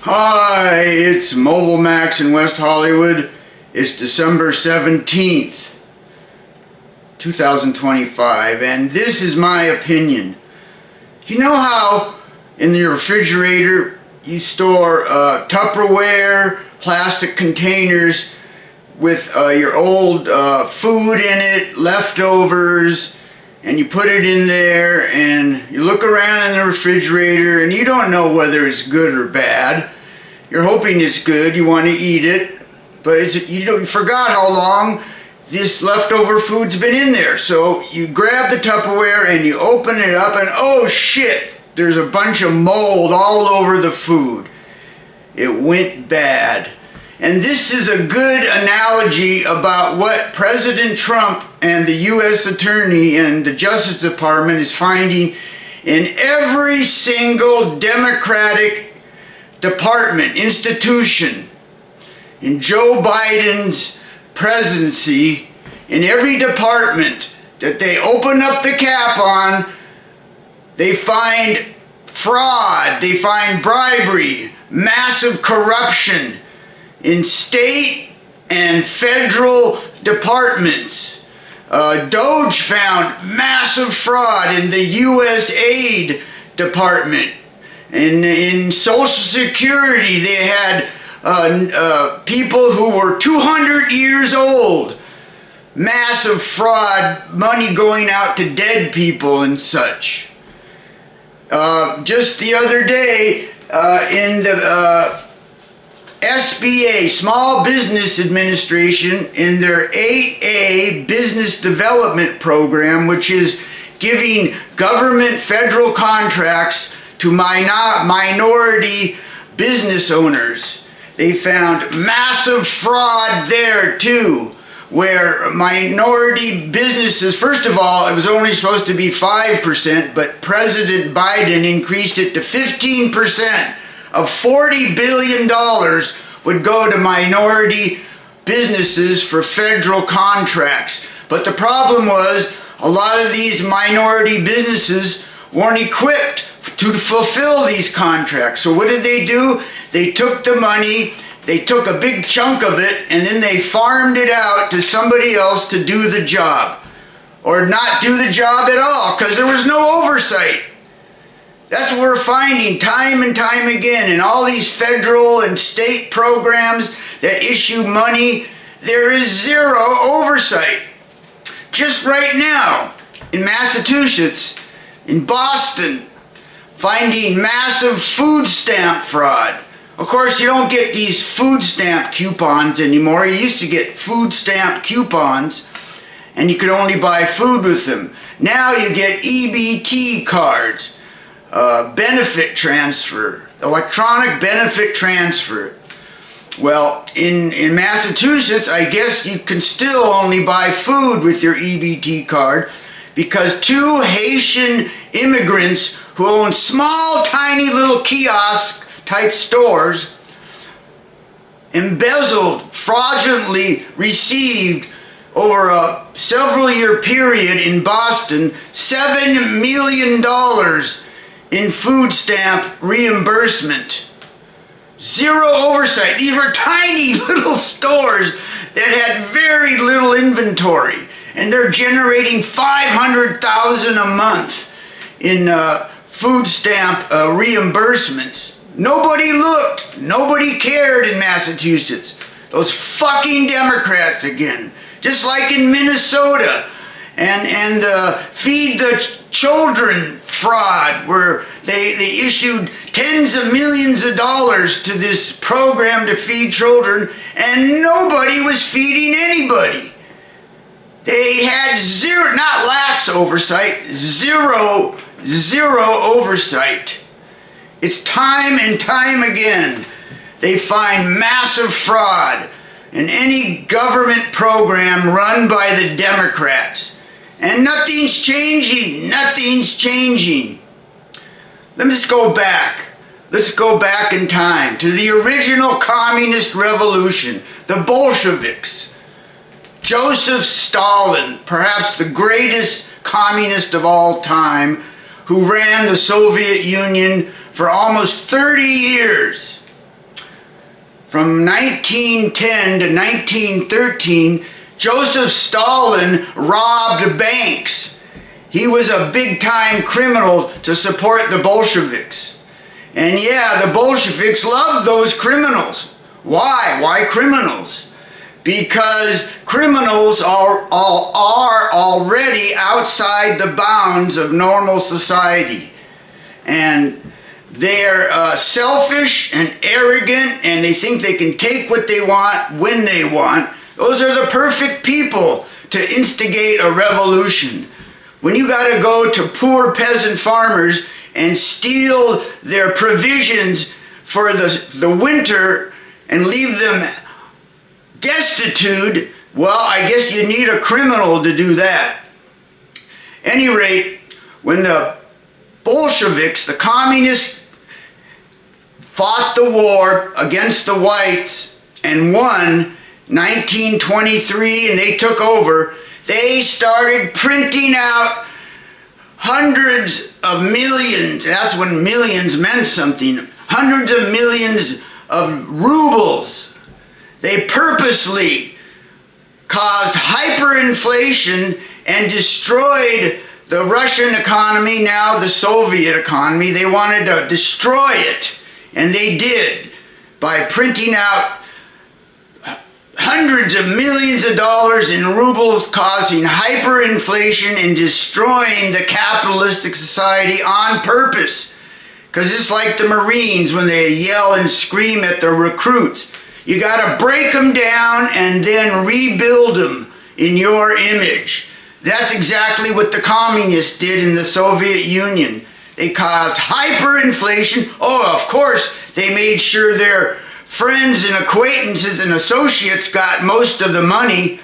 Hi, it's Mobile Max in West Hollywood. It's December 17th, 2025, and this is my opinion. You know how in your refrigerator you store Tupperware, plastic containers with your old food in it, leftovers, and you put it in there and you look around in the refrigerator and you don't know whether it's good or bad. You're hoping it's good, you want to eat it, but you forgot how long this leftover food's been in there. So you grab the Tupperware and you open it up and oh shit, there's a bunch of mold all over the food. It went bad. And this is a good analogy about what President Trump and the U.S. Attorney and the Justice Department is finding in every single Democratic department, institution, in Joe Biden's presidency. In every department that they open up the cap on, they find fraud, they find bribery, massive corruption in state and federal departments. DOJ found massive fraud in the USAID department. In Social Security, they had people who were 200 years old. Massive fraud, money going out to dead people and such. Just the other day, in the SBA, Small Business Administration, in their 8A Business Development Program, which is giving government federal contracts to minority business owners. They found massive fraud there too, where minority businesses, first of all, it was only supposed to be 5%, but President Biden increased it to 15%. Of $40 billion would go to minority businesses for federal contracts. But the problem was a lot of these minority businesses weren't equipped to fulfill these contracts. So what did they do? They took the money, they took a big chunk of it, and then they farmed it out to somebody else to do the job. Or not do the job at all, because there was no oversight. That's what we're finding time and time again in all these federal and state programs that issue money. There is zero oversight. Just right now, in Massachusetts, in Boston, finding massive food stamp fraud. Of course, you don't get these food stamp coupons anymore. You used to get food stamp coupons, and you could only buy food with them. Now you get EBT cards. Benefit transfer, electronic benefit transfer. Well, in Massachusetts, I guess you can still only buy food with your EBT card because two Haitian immigrants who own small, tiny little kiosk type stores embezzled, fraudulently received over a several year period in Boston $7 million in food stamp reimbursement. Zero oversight. These were tiny little stores that had very little inventory, and they're generating $500,000 a month in food stamp reimbursements. Nobody looked. Nobody cared in Massachusetts. Those fucking Democrats again. Just like in Minnesota and Feed the Children fraud, where they issued tens of millions of dollars to this program to feed children, and nobody was feeding anybody. They had zero, not lax oversight, zero oversight. It's time and time again they find massive fraud in any government program run by the Democrats. And nothing's changing. Nothing's changing. Let's go back. Let's go back in time to the original communist revolution, the Bolsheviks. Joseph Stalin, perhaps the greatest communist of all time, who ran the Soviet Union for almost 30 years. from 1910 to 1913, Joseph Stalin robbed banks. He was a big-time criminal to support the Bolsheviks. And yeah, the Bolsheviks loved those criminals. Why? Why criminals? Because criminals are already outside the bounds of normal society. And they're selfish and arrogant, and they think they can take what they want when they want. Those are the perfect people to instigate a revolution. When you got to go to poor peasant farmers and steal their provisions for the winter and leave them destitute, well, I guess you need a criminal to do that. At any rate, when the Bolsheviks, the communists, fought the war against the whites and won 1923, and they took over, they started printing out hundreds of millions, that's when millions meant something, hundreds of millions of rubles. They purposely caused hyperinflation and destroyed the Russian economy, now the Soviet economy. They wanted to destroy it, and they did by printing out hundreds of millions of dollars in rubles, causing hyperinflation and destroying the capitalistic society on purpose. Because it's like the Marines when they yell and scream at the recruits. You got to break them down and then rebuild them in your image. That's exactly what the communists did in the Soviet Union. They caused hyperinflation. Oh, of course, they made sure their friends and acquaintances and associates got most of the money.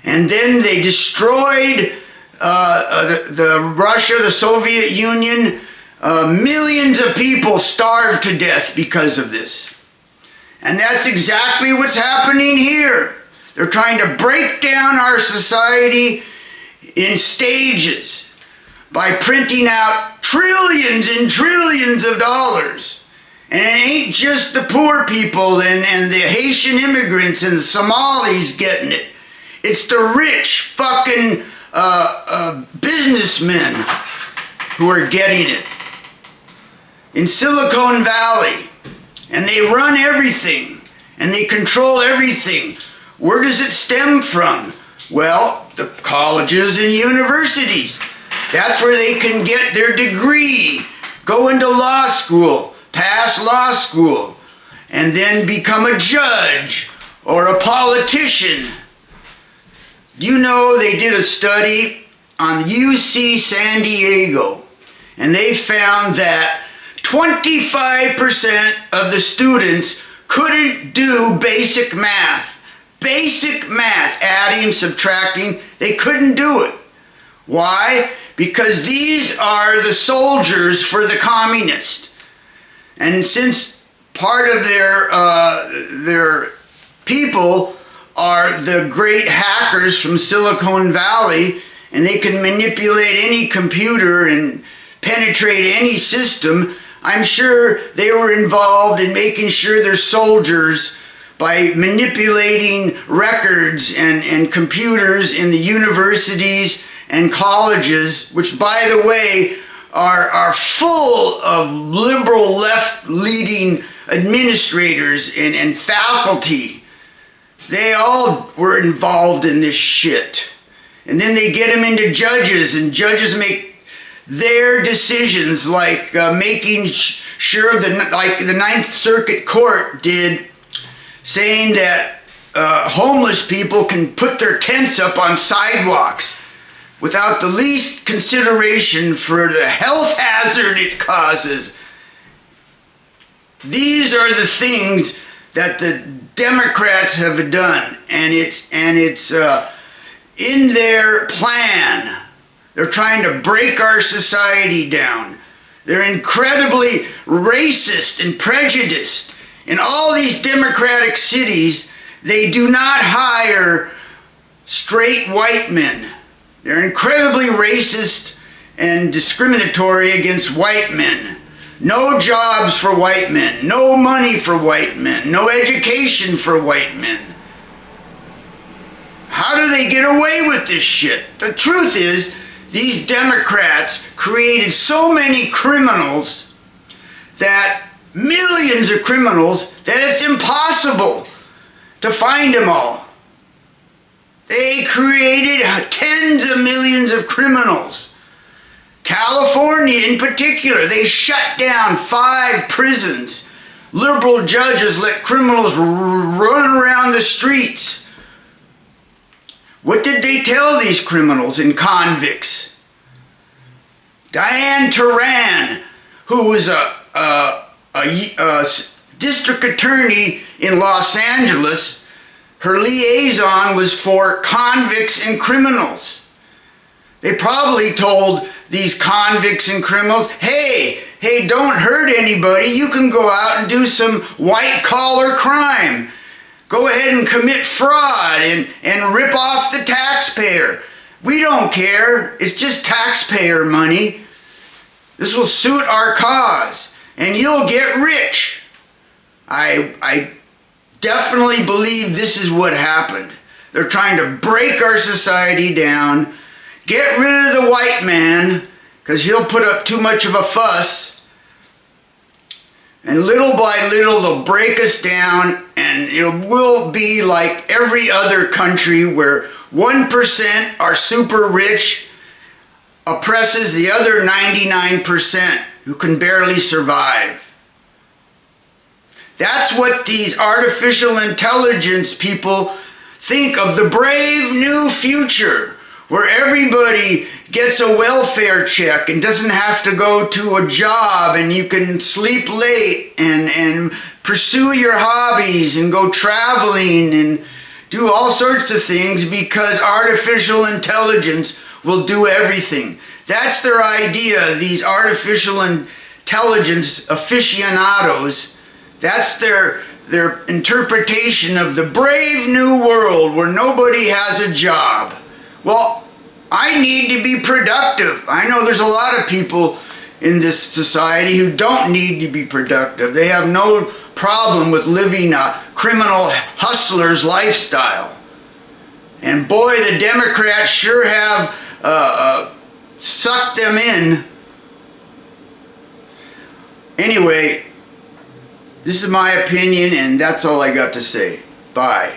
And then they destroyed the Russia, the Soviet Union. Millions of people starved to death because of this. And that's exactly what's happening here. They're trying to break down our society in stages by printing out trillions and trillions of dollars. And it ain't just the poor people and the Haitian immigrants and the Somalis getting it. It's the rich fucking businessmen who are getting it. In Silicon Valley. And they run everything. And they control everything. Where does it stem from? Well, the colleges and universities. That's where they can get their degree. Go into law school. Pass law school. And then become a judge. Or a politician. Do you know they did a study on UC San Diego. And they found that 25% of the students couldn't do basic math. Basic math, adding, subtracting, they couldn't do it. Why? Because these are the soldiers for the communists. And since part of their people are the great hackers from Silicon Valley, and they can manipulate any computer and penetrate any system, I'm sure they were involved in making sure their soldiers, by manipulating records and computers in the universities and colleges, which, by the way, are full of liberal left-leading administrators and faculty. They all were involved in this shit. And then they get them into judges, and judges make their decisions, like making sure that, like the Ninth Circuit Court did, saying that homeless people can put their tents up on sidewalks without the least consideration for the health hazard it causes. These are the things that the Democrats have done, and it's in their plan. They're trying to break our society down. They're incredibly racist and prejudiced. In all these democratic cities, they do not hire straight white men. They're incredibly racist and discriminatory against white men. No jobs for white men, no money for white men, no education for white men. How do they get away with this shit? The truth is, these Democrats created so many criminals, that millions of criminals, that it's impossible to find them all. They created tens of millions of criminals. California in particular, they shut down 5 prisons. Liberal judges let criminals run around the streets. What did they tell these criminals and convicts? Diane Taran, who was a district attorney in Los Angeles, her liaison was for convicts and criminals. They probably told these convicts and criminals, hey, don't hurt anybody. You can go out and do some white-collar crime. Go ahead and commit fraud and rip off the taxpayer. We don't care. It's just taxpayer money. This will suit our cause, and you'll get rich. I definitely believe this is what happened. They're trying to break our society down, get rid of the white man, because he'll put up too much of a fuss, and little by little they'll break us down, and it will be like every other country where 1% are super rich, oppresses the other 99% who can barely survive. That's what these artificial intelligence people think of, the brave new future, where everybody gets a welfare check and doesn't have to go to a job, and you can sleep late and pursue your hobbies and go traveling and do all sorts of things because artificial intelligence will do everything. That's their idea, these artificial intelligence aficionados. That's their interpretation of the brave new world where nobody has a job. Well, I need to be productive. I know there's a lot of people in this society who don't need to be productive. They have no problem with living a criminal hustler's lifestyle. And boy, the Democrats sure have sucked them in. Anyway, this is my opinion, and that's all I got to say. Bye.